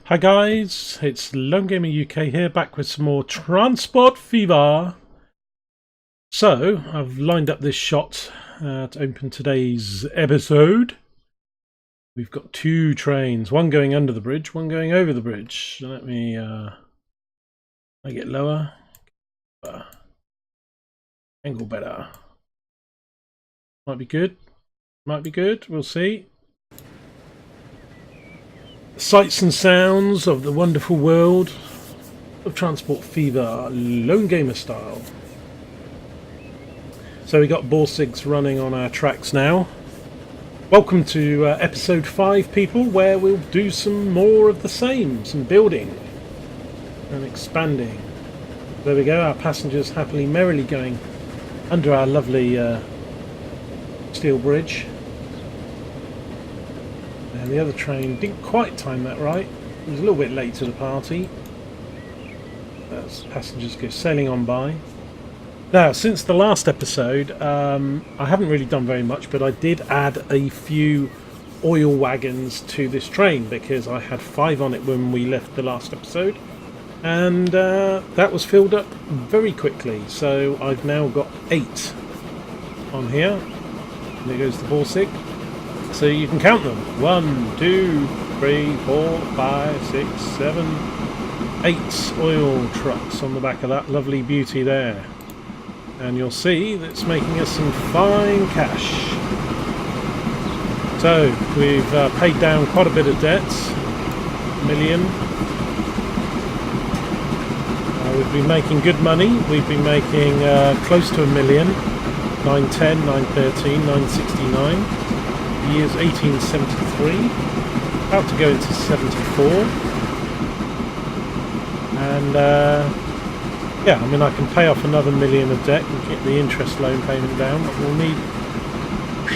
Hi guys, it's Lone Gamer UK here, back with some more Transport Fever. So, I've lined up this shot to open today's episode. We've got two trains, one going under the bridge, one going over the bridge. Let me make it lower. Angle better. Might be good. Might be good, we'll see. Sights and sounds of the wonderful world of Transport Fever, Lone Gamer style. So we got Borsigs running on our tracks now. Welcome to episode 5, people, where we'll do some more of the same, some building and expanding. There we go, our passengers happily, merrily going under our lovely steel bridge. And the other train didn't quite time that right. It was a little bit late to the party. As passengers go sailing on by. Now, since the last episode, I haven't really done very much, but I did add a few oil wagons to this train because I had 5 on it when we left the last episode, and that was filled up very quickly. So I've now got 8 on here. And there goes the Borsig. So you can count them. 1, 2, 3, 4, 5, 6, 7, 8 oil trucks on the back of that lovely beauty there. And you'll see that's making us some fine cash. So we've paid down quite a bit of debts. $1 million. We've been making good money. We've been making close to $1 million. 910, 913, 969. The year's 1873. About to go into 74. And yeah, I mean, I can pay off another $1 million of debt and get the interest loan payment down, but we'll need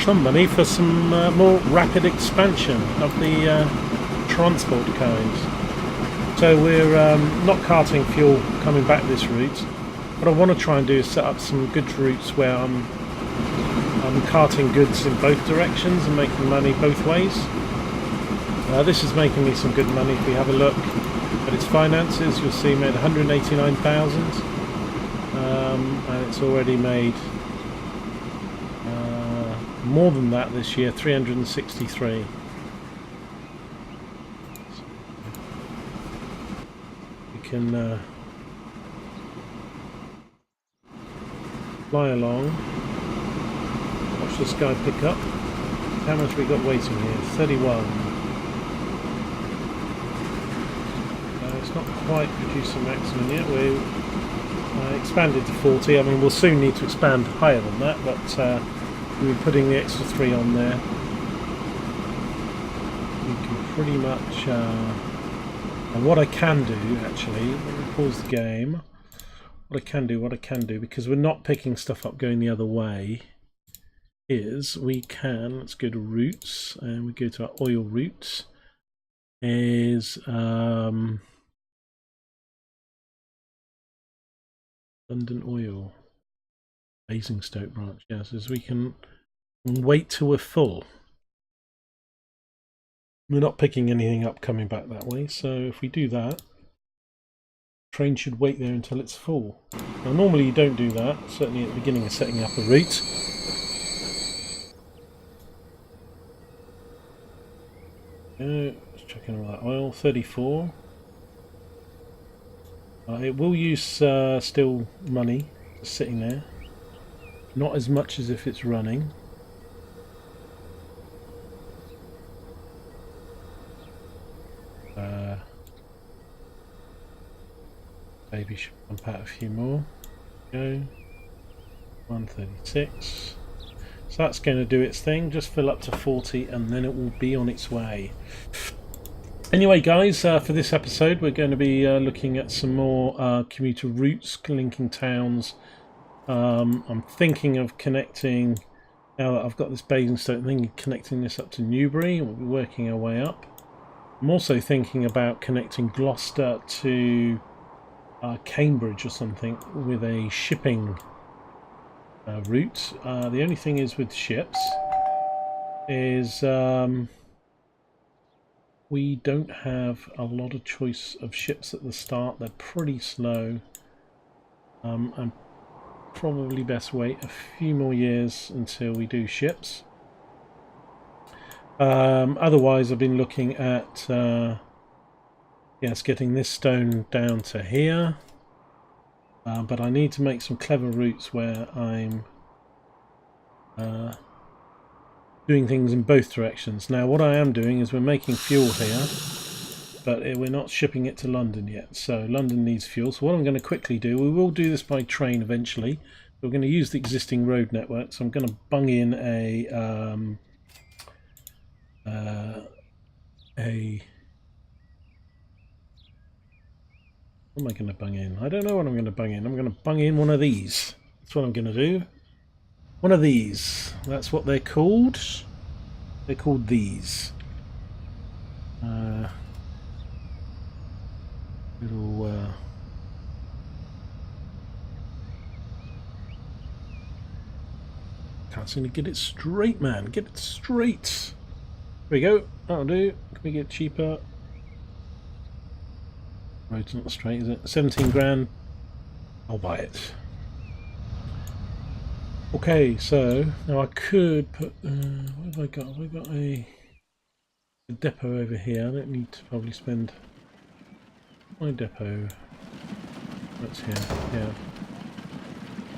some money for some more rapid expansion of the transport kind. So we're not carting fuel coming back this route. What I want to try and do is set up some good routes where I'm carting goods in both directions and making money both ways. This is making me some good money. If we have a look at its finances, you'll see made 189,000, and it's already made more than that this year, 363. We can fly along. Watch this guy pick up. How much we got waiting here? 31. It's not quite producing maximum yet. We expanded to 40. I mean, we'll soon need to expand higher than that, but we're putting the extra 3 on there. You can pretty much... and what I can do, actually, let me pause the game. What I can do, because we're not picking stuff up going the other way, is we can, let's go to routes, and we go to our oil routes, is London Oil, Basingstoke branch, yes, as we can wait till we're full. We're not picking anything up coming back that way, so if we do that, train should wait there until it's full. Now normally you don't do that, certainly at the beginning of setting up a route. Let's check in all that oil. 34. It will use still money just sitting there. Not as much as if it's running. Maybe should pump out a few more. Go. 136. So that's going to do its thing, just fill up to 40 and then it will be on its way. Anyway guys, for this episode we're going to be looking at some more commuter routes linking towns. I'm thinking of connecting, now that I've got this Basingstoke thing, connecting this up to Newbury. We'll be working our way up. I'm also thinking about connecting Gloucester to Cambridge or something with a shipping route. The only thing is with ships is we don't have a lot of choice of ships at the start. They're pretty slow. And probably best wait a few more years until we do ships. Otherwise, I've been looking at yes, getting this stone down to here. But I need to make some clever routes where I'm doing things in both directions. Now what I am doing is we're making fuel here, but we're not shipping it to London yet, so London needs fuel. So what I'm going to quickly do, we will do this by train eventually. We're going to use the existing road network, so I'm going to bung in what am I going to bung in? I don't know what I'm going to bung in. I'm going to bung in one of these. That's what I'm going to do. One of these. That's what they're called. They're called these. Can't seem to get it straight, man. Get it straight. There we go. That'll do. Can we get cheaper? Road's not straight, is it? 17 grand. I'll buy it. Okay, so now I could put. What have I got? Have I got a depot over here? I don't need to probably spend my depot. That's here. Yeah.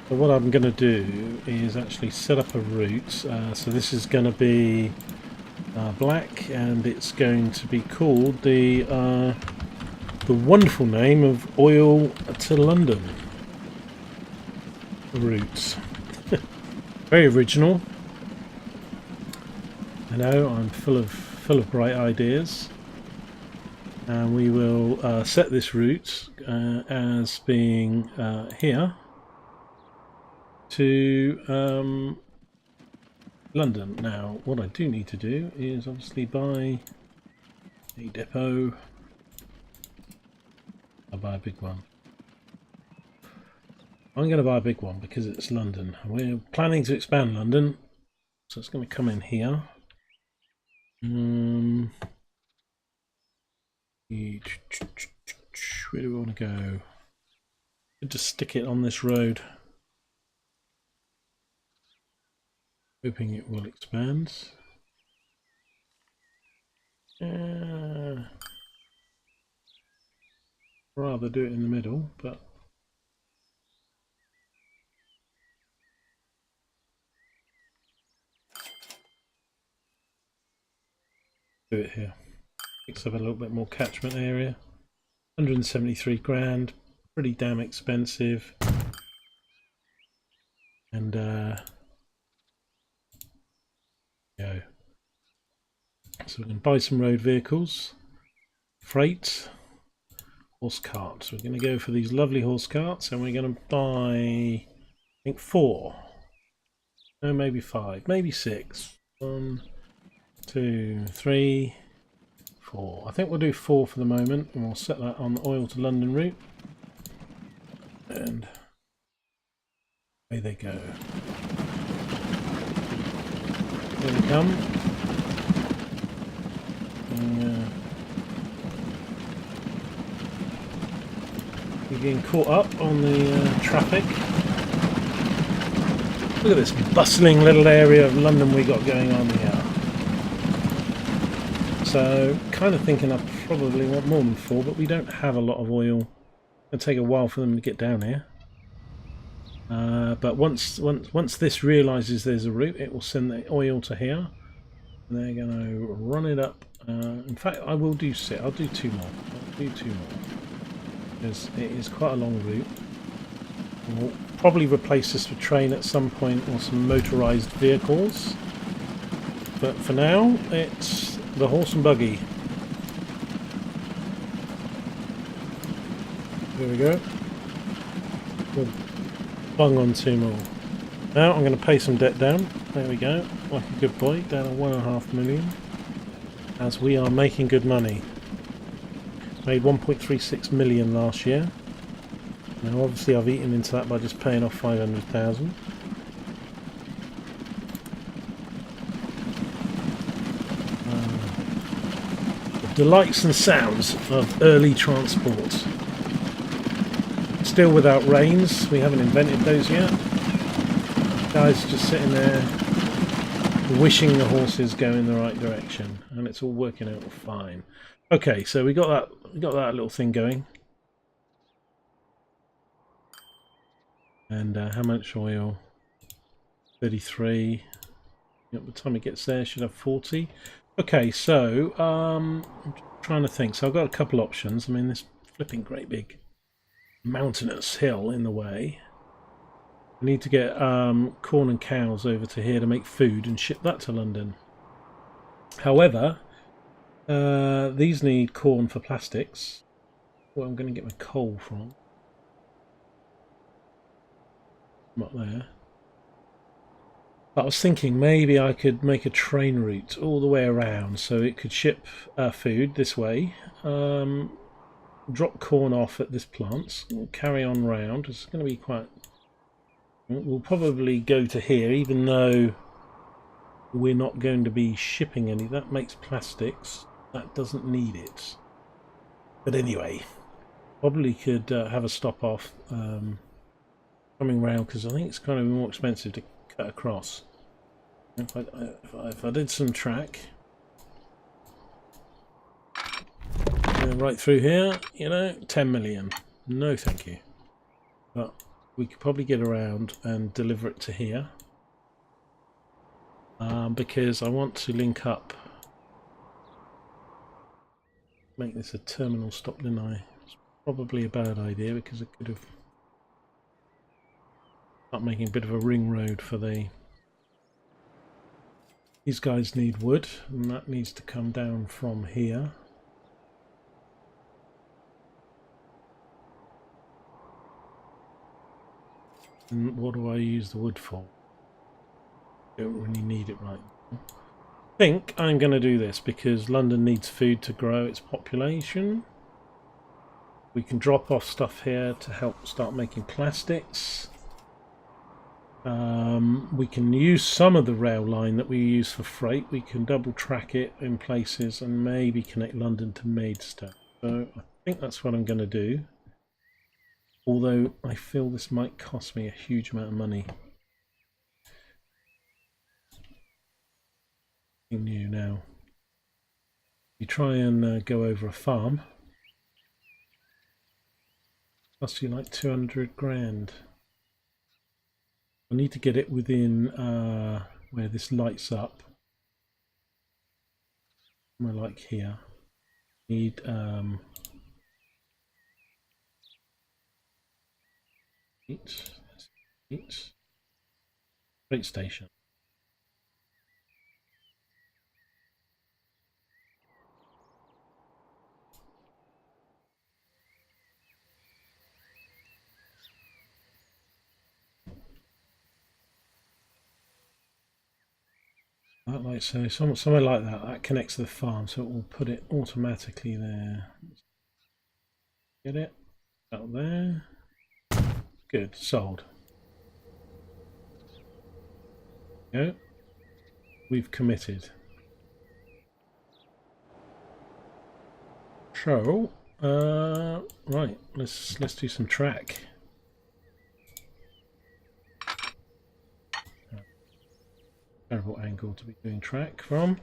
So what I'm going to do is actually set up a route. So this is going to be black, and it's going to be called the wonderful name of Oil to London routes. Very original. I know, I'm full of bright ideas, and we will set this route as being here to London. Now, what I do need to do is obviously buy a depot. I'll buy a big one. I'm going to buy a big one because it's London. We're planning to expand London, so it's going to come in here. Where do we want to go? We'll just stick it on this road, hoping it will expand. Rather do it in the middle, but do it here. Picks up a little bit more catchment area. 173 grand, pretty damn expensive. And go. So we can buy some road vehicles, freight, horse carts. We're going to go for these lovely horse carts, and we're going to buy, I think, 4. No, maybe 5, maybe 6. 1, 2, 3, 4. I think we'll do 4 for the moment, and we'll set that on the Oil to London route. And away they go. Here they come. We're getting caught up on the traffic. Look at this bustling little area of London we got going on here. So, kind of thinking I probably want more than 4, but we don't have a lot of oil. It'll take a while for them to get down here. But once this realises there's a route, it will send the oil to here, and they're going to run it up. In fact, I will do I'll do 2 more. I'll do 2 more because it is quite a long route. We'll probably replace this with train at some point, or some motorised vehicles. But for now, it's the horse and buggy. There we go. We'll bung on 2 more. Now I'm going to pay some debt down. There we go. Like a good boy. Down to 1.5 million. As we are making good money. Made 1.36 million last year. Now obviously I've eaten into that by just paying off 500,000. The the lights and sounds of early transport. Still without reins, we haven't invented those yet. Guys just sitting there wishing the horses go in the right direction, and it's all working out fine. Okay, so we got that little thing going. And how much oil? 33. By the time it gets there, should have 40. Okay, so I'm trying to think. So I've got a couple options. I mean, this flipping great big mountainous hill in the way. I need to get corn and cows over to here to make food and ship that to London. However, these need corn for plastics. Well, I'm going to get my coal from. Not there. But I was thinking maybe I could make a train route all the way around so it could ship food this way. Drop corn off at this plant. Carry on round. It's going to be quite... We'll probably go to here, even though we're not going to be shipping any. That makes plastics. That doesn't need it. But anyway, probably could have a stop off coming round, because I think it's kind of more expensive to cut across. If I did some track right through here, you know, 10 million. No thank you. But we could probably get around and deliver it to here, because I want to link up, make this a terminal stop, didn't I? It's probably a bad idea, because it could have start making a bit of a ring road for the... These guys need wood, and that needs to come down from here. And what do I use the wood for? Don't really need it right now. I think I'm going to do this because London needs food to grow its population. We can drop off stuff here to help start making plastics. We can use some of the rail line that we use for freight. We can double track it in places and maybe connect London to Maidstone. So I think that's what I'm going to do. Although I feel this might cost me a huge amount of money. New now. You try and go over a farm. Costs you like 200 grand. I need to get it within where this lights up. I like here. Need eight. Freight station. Like so, somewhere like that. That connects to the farm, so it will put it automatically there. Get it out there. Good, sold. Go. We've committed. So, right, let's do some track. Terrible angle to be doing track from.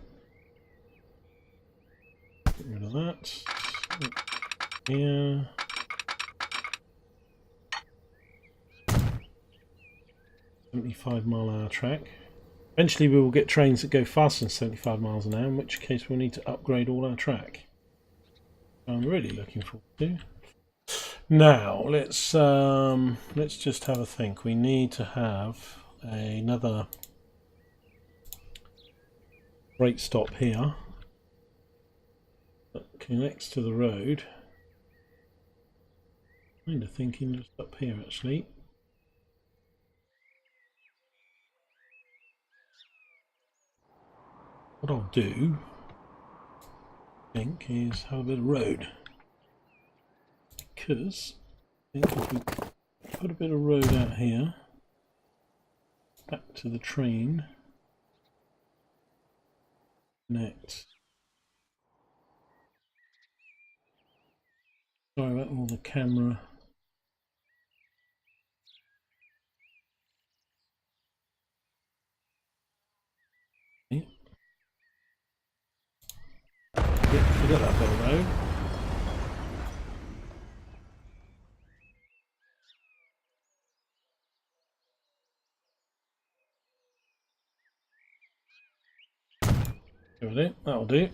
Get rid of that. Here. .75-mile-an-hour track. Eventually we will get trains that go faster than 75 miles an hour, in which case we'll need to upgrade all our track. I'm really looking forward to. Now let's just have a think. We need to have another freight stop here that connects to the road. Kind of thinking just up here actually. What I'll do, I think, is have a bit of road, because I think if we put a bit of road out here back to the train, connect Sorry about all the camera. Yeah, forget that bit of road. That'll do.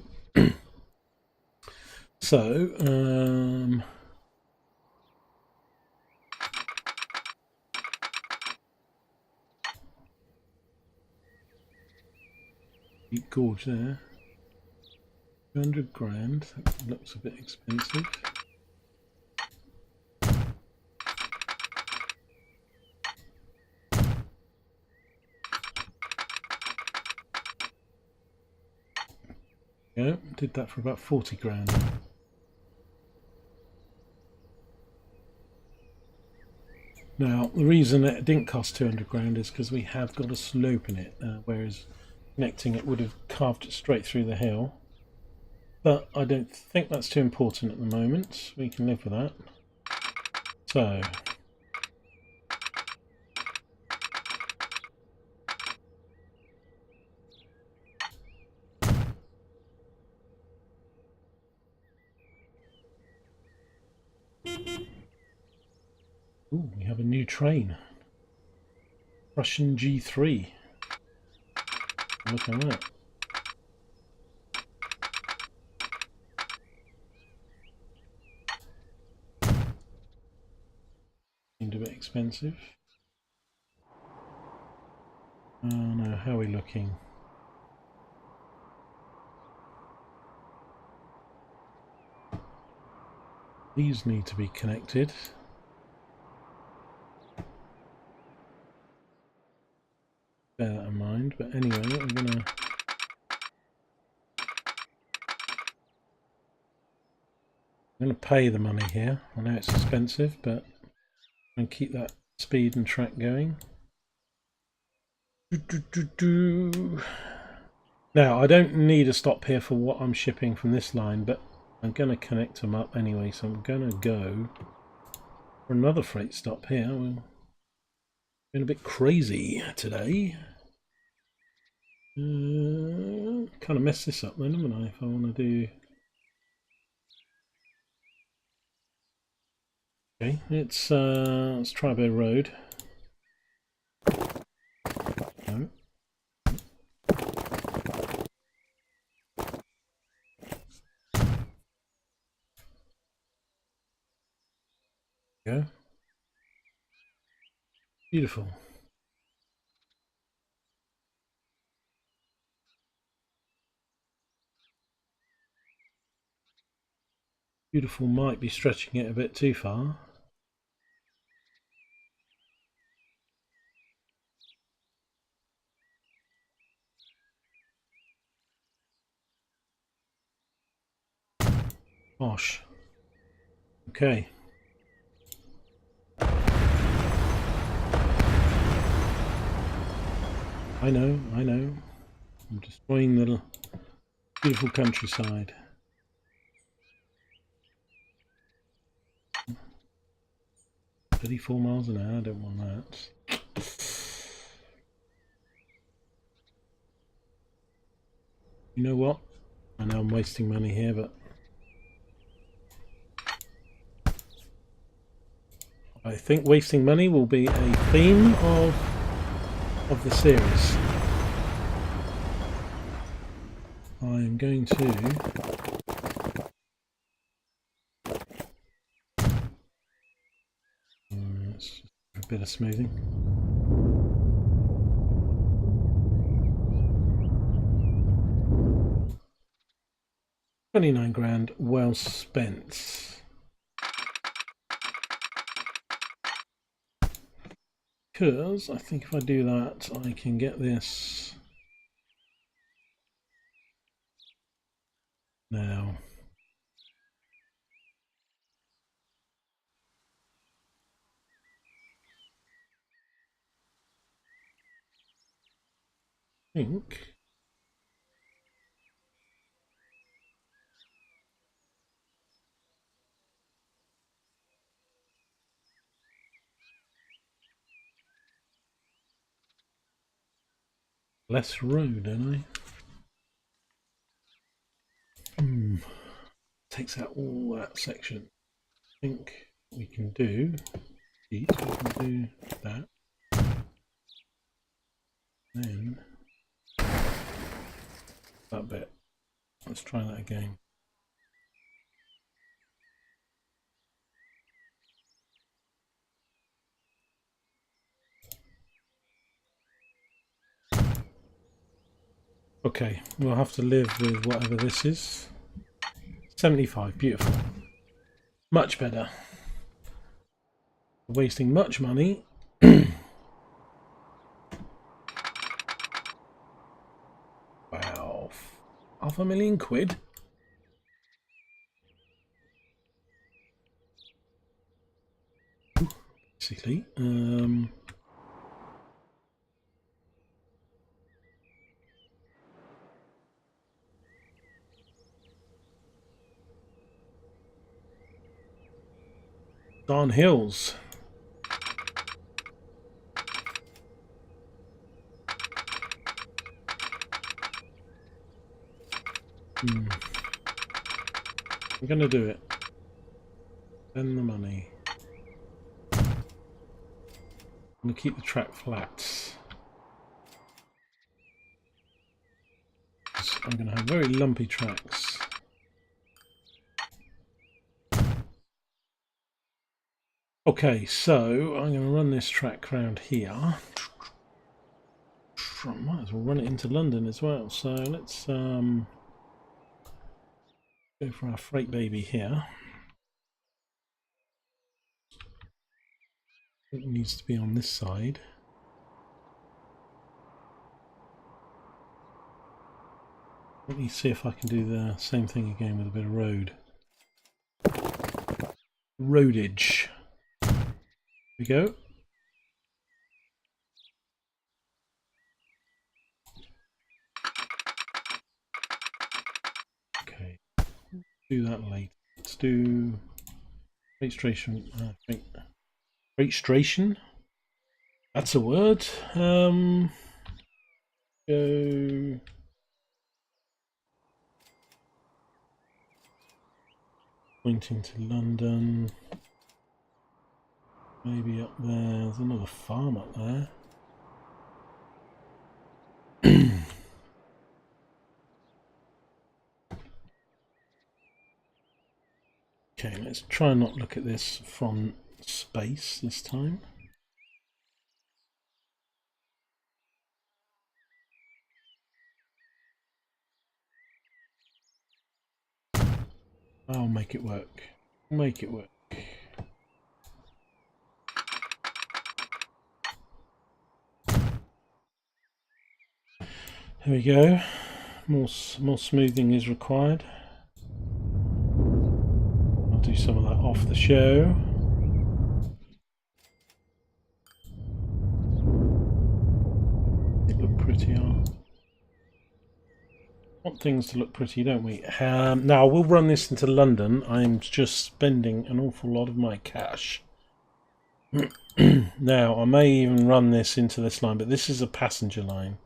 So, deep gorge there. 200 grand. That looks a bit expensive. Yeah, did that for about 40 grand. Now, the reason it didn't cost 200 grand is because we have got a slope in it, whereas connecting it would have carved it straight through the hill. But I don't think that's too important at the moment. We can live with that. So, ooh, we have a new train. Russian G3. Look at that. Seemed a bit expensive. Oh no, how are we looking? These need to be connected. Bear that in mind, but anyway, I'm gonna pay the money here. I know it's expensive, but I'm gonna keep that speed and track going. Now, I don't need a stop here for what I'm shipping from this line, but I'm going to connect them up anyway, so I'm going to go for another freight stop here. We're been a bit crazy today. Kind of mess this up then, haven't I, if I want to do... Okay, let's try a bit of road. No. Go. Beautiful. Beautiful might be stretching it a bit too far. Gosh. Okay. I know. I'm destroying the beautiful countryside. 34 miles an hour, I don't want that. You know what? I know I'm wasting money here, but I think wasting money will be a theme of the series. I'm going to let's just do a bit of smoothing. £29 grand, well spent. Because I think if I do that, I can get this now. I think less road, don't I? Takes out all that section. I think we can do. We can do that. Then that bit. Let's try that again. Okay, we'll have to live with whatever this is. 75, beautiful. Much better. Wasting much money. Wow. £500,000. Basically. Darn hills. I'm gonna do it. Spend the money. I'm gonna keep the track flat. I'm gonna have very lumpy tracks. Okay, so I'm going to run this track around here. I might as well run it into London as well. So let's go for our freight baby here. It needs to be on this side. Let me see if I can do the same thing again with a bit of road. Roadage. Here we go. Okay, do that later. Let's do registration. Registration. That's a word. Go. Pointing to London. Maybe up there. There's another farm up there. Okay, let's try and not look at this from space this time. I'll make it work. Make it work. Here we go. More smoothing is required. I'll do some of that off the show. They look prettier. Want things to look pretty, don't we? Now we'll run this into London. I'm just spending an awful lot of my cash. Now I may even run this into this line, but this is a passenger line.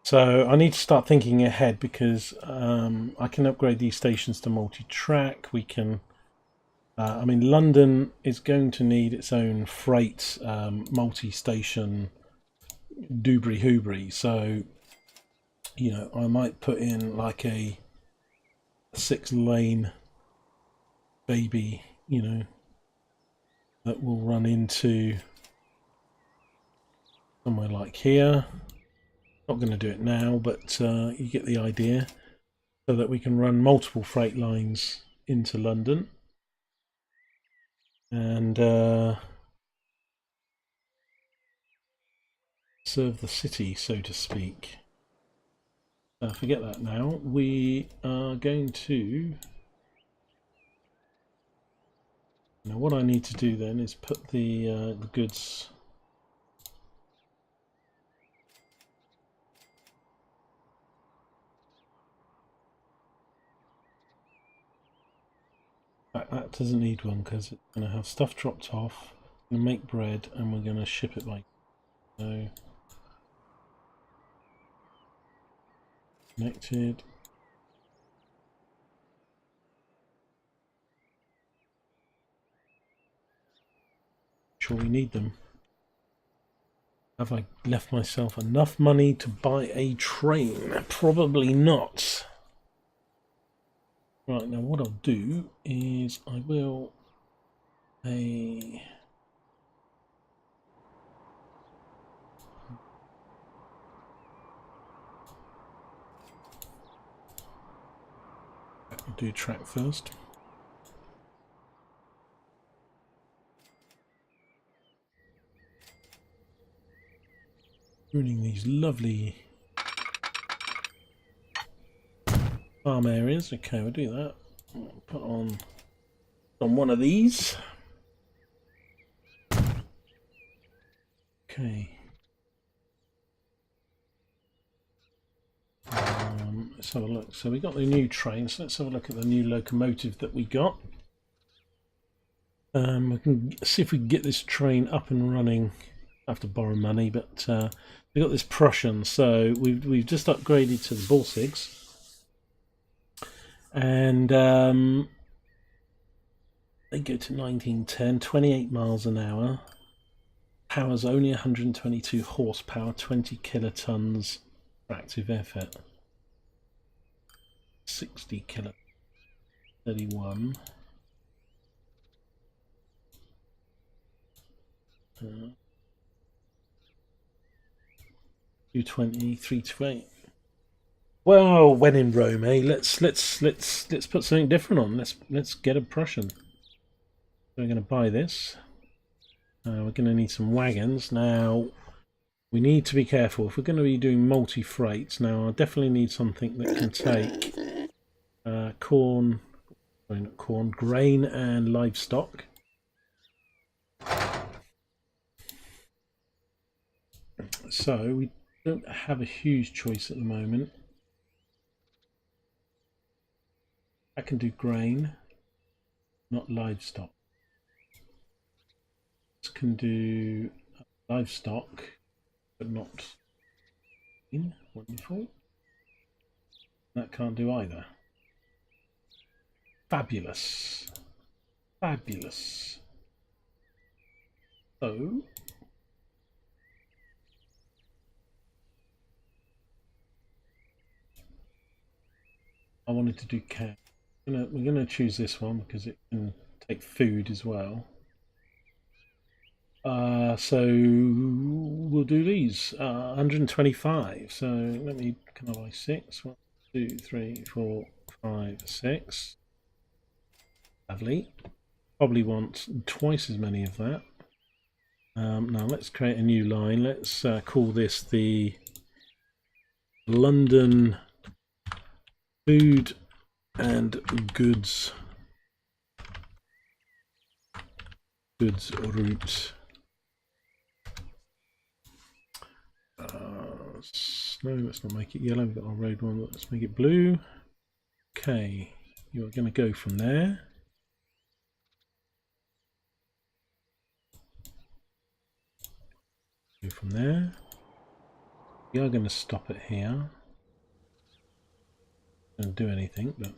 So I need to start thinking ahead because I can upgrade these stations to multi-track. We can, I mean, London is going to need its own freight multi-station doobry-hoobry. So, you know, I might put in like a 6-lane baby, you know, that will run into somewhere like here. Not going to do it now, but you get the idea, so that we can run multiple freight lines into London and serve the city, so to speak. Forget that now. We are going to... Now what I need to do then is put the goods... That doesn't need one because it's going to have stuff dropped off, we're going to make bread and we're going to ship it by... So Connected. Sure we need them. Have I left myself enough money to buy a train? Probably not. Right, now what I'll do is I will do track first. Ruining these lovely farm areas. Okay, we'll do that. I'll put on one of these. Okay. Let's have a look. So we got the new train. So let's have a look at the new locomotive that we got. We can see if we can get this train up and running. I have to borrow money, but we got this Prussian. So we've just upgraded to the Borsigs, and they go to 1910, 28 miles an hour. Power's only 122 horsepower, 20 kilotons for active effort. 60 kilo, 31. 220, 328. Well, when in Rome, eh? Let's put something different on. Let's get a Prussian. So we're going to buy this. We're going to need some wagons. Now, we need to be careful. If we're going to be doing multi-freights, now I definitely need something that can take grain and livestock. So we don't have a huge choice at the moment. I can do grain, not livestock. This can do livestock, but not grain. Wonderful. That can't do either. Fabulous. Fabulous. So I wanted to do cat. We're gonna choose this one because it can take food as well. So we'll do these 125. So can I buy 6? 1, 2, 3, 4, 5, 6. Lovely. Probably want twice as many of that. Now let's create a new line. Let's call this the London Food and Goods route. No, let's not make it yellow. We've got our road one. Let's make it blue. Okay, you're going to go from there. Go from there. We are going to stop it here. Don't do anything, but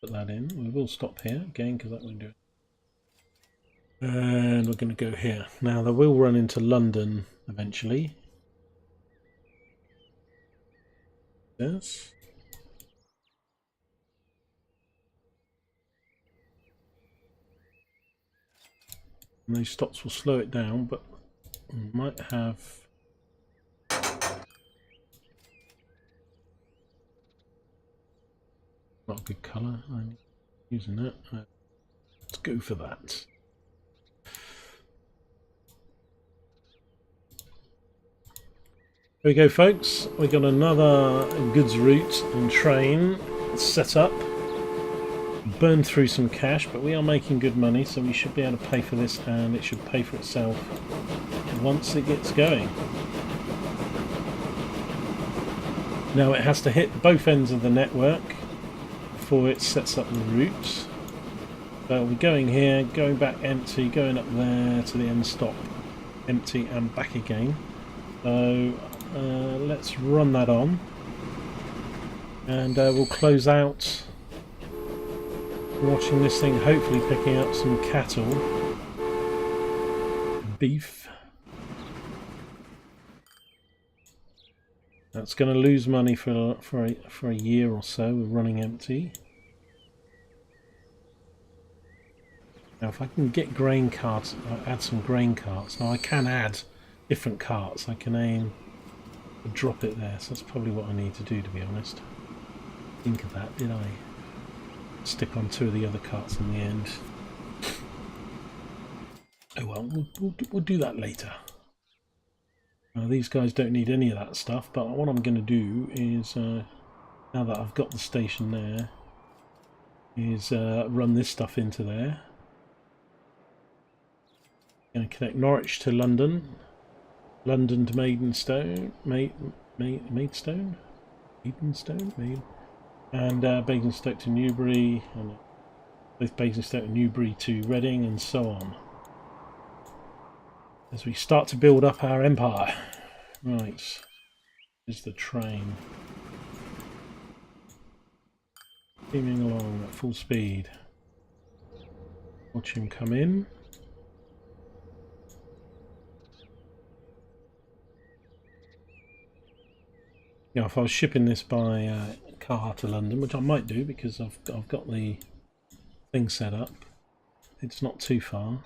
put that in. We will stop here again because that won't do it. And we're going to go here. Now they will run into London eventually. Yes. And those stops will slow it down, but we might have not a good colour. I'm using that. Let's go for that. There we go, folks. We got another goods route and train set up. Burned through some cash, but we are making good money, so we should be able to pay for this, and it should pay for itself once it gets going. Now it has to hit both ends of the network before it sets up the route. So we're going here, going back empty, going up there to the end stop empty and back again. So let's run that on. and we'll close out watching this thing, hopefully picking up some cattle, beef. That's going to lose money for a year or so. We're running empty. Now if I can get grain carts, I'll add some grain carts. Now I can add different carts. I can aim to drop it there, so that's probably what I need to do, to be honest. Think of that, did I? Stick on 2 of the other carts in the end. Oh well, we'll do that later. Now these guys don't need any of that stuff, but what I'm going to do is, now that I've got the station there, is run this stuff into there. Going to connect Norwich to London, London to Maidstone, Maidstone, and Basingstoke to Newbury, and both Basingstoke and Newbury to Reading, and so on. As we start to build up our empire. Right, here's the train. Steaming along at full speed. Watch him come in. Now, if I was shipping this by car to London, which I might do because I've got the thing set up, it's not too far.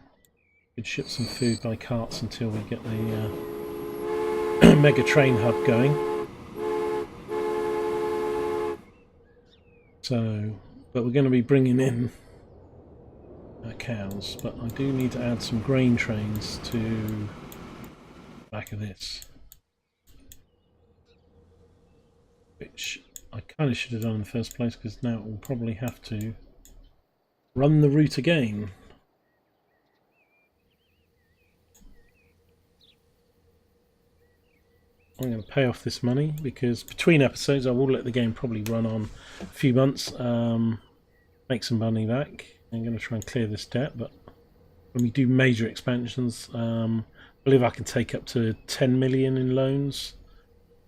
Could ship some food by carts until we get the mega train hub going. So, but we're going to be bringing in cows, but I do need to add some grain trains to the back of this, which I kind of should have done in the first place, because now it will probably have to run the route again. I'm going to pay off this money, because between episodes I will let the game probably run on a few months, make some money back. I'm going to try and clear this debt, but when we do major expansions, I believe I can take up to 10 million in loans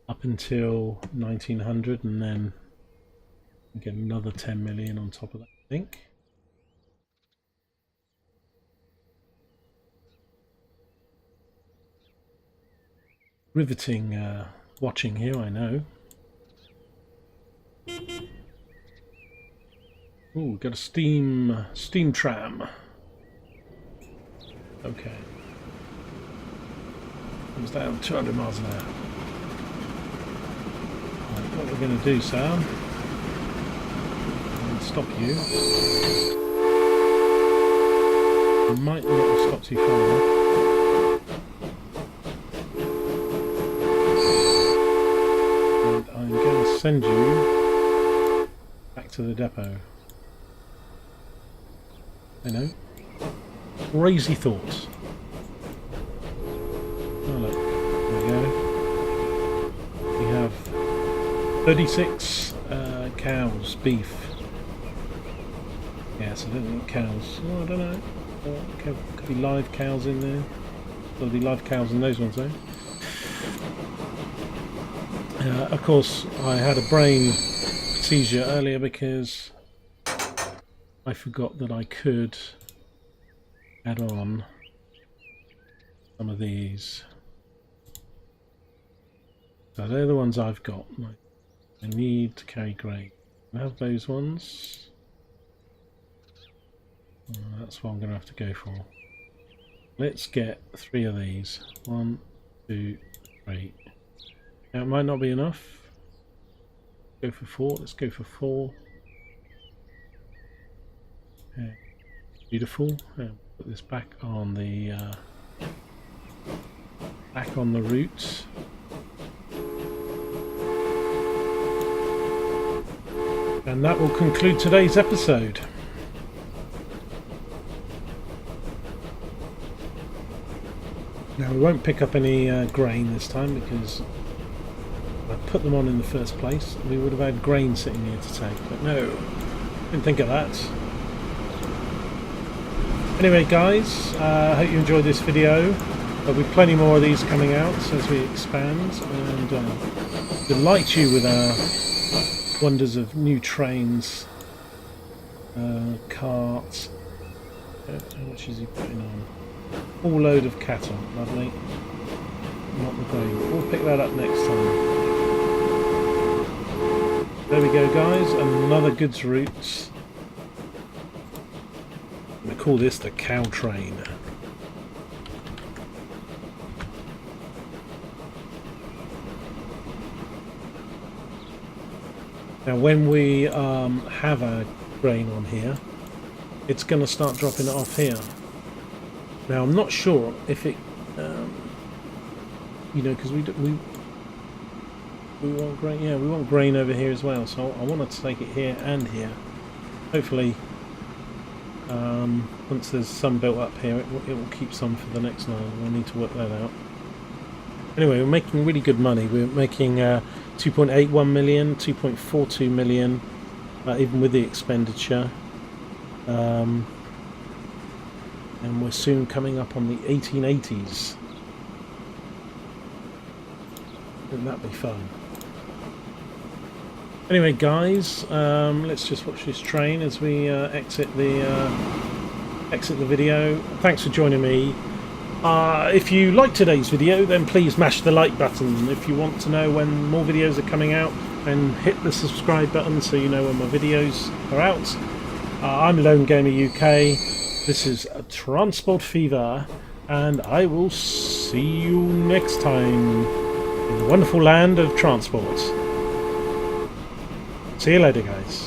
up until 1900, and then get another 10 million on top of that, I think. Riveting watching here, I know. Ooh, we've got a steam tram. Okay. Comes down 200 miles an hour. Right, what we're going to do, Sam, I'll stop you. I might not stop too far. Send you back to the depot. I know. Crazy thoughts. Oh look, there we go. We have 36 cows, beef. Yes, I don't think cows. Oh, I don't know. Could be live cows in there. There'll be live cows in those ones though. Of course, I had a brain seizure earlier because I forgot that I could add on some of these. So they're the ones I've got. I need to carry grain. I have those ones. That's what I'm going to have to go for. Let's get 3 of these. 1, 2, 3. Now, it might not be enough. Go for 4. Let's go for 4. Okay. Beautiful. Put this back on the route. And that will conclude today's episode. Now we won't pick up any grain this time because I put them on in the first place. We would have had grain sitting here to take, but no, didn't think of that. Anyway guys, I hope you enjoyed this video. There'll be plenty more of these coming out as we expand, and delight you with our wonders of new trains, carts. How much is he putting on? All load of cattle, lovely. Not the grain. We'll pick that up next time. There we go, guys. Another goods route. We call this the cow train. Now, when we have our grain on here, it's going to start dropping it off here. Now, I'm not sure if it, you know, because we want grain. Yeah, we want grain over here as well. So I want to take it here and here. Hopefully, once there's some built up here, it will keep some for the next line. We'll need to work that out. Anyway, we're making really good money. We're making 2.81 million, 2.42 million, even with the expenditure. And we're soon coming up on the 1880s. Wouldn't that be fun? Anyway, guys, let's just watch this train as we exit the video. Thanks for joining me. If you liked today's video, then please mash the like button. If you want to know when more videos are coming out, then hit the subscribe button so you know when my videos are out. I'm Lone Gamer UK. This is Transport Fever, and I will see you next time in the wonderful land of transport. See you later, guys.